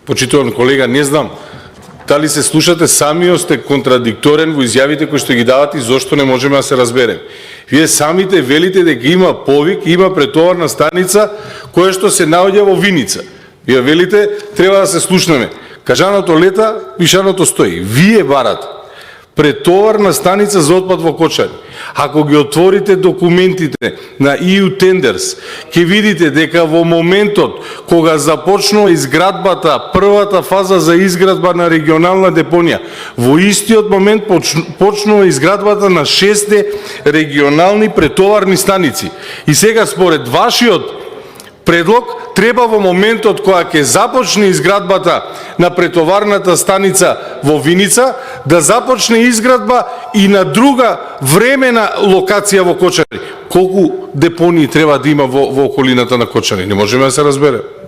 Почитуван колега, не знам дали се слушате, самиот сте контрадикторен во изјавите кои што ги давате и зошто не можеме да се разберем. Вие самите велите дека има повик, има претоварна станица која што се наоѓа во Виница. Вие велите треба да се слушнеме. Кажаното лета, пишаното стои. Вие барате претоварна станица за отпад во Кочани. Ако ги отворите документите на EU Tenders, ќе видите дека во моментот кога започнува изградбата, првата фаза за изградба на регионална депонија, во истиот момент почнува изградбата на 6 регионални претоварни станици. И сега според вашиот предлог треба во моментот кога ќе започне изградбата на претоварната станица во Виница да започне изградба и на друга времена локација во Кочани. Колку депонии треба да има во околината на Кочани? Не можеме да се разбереме.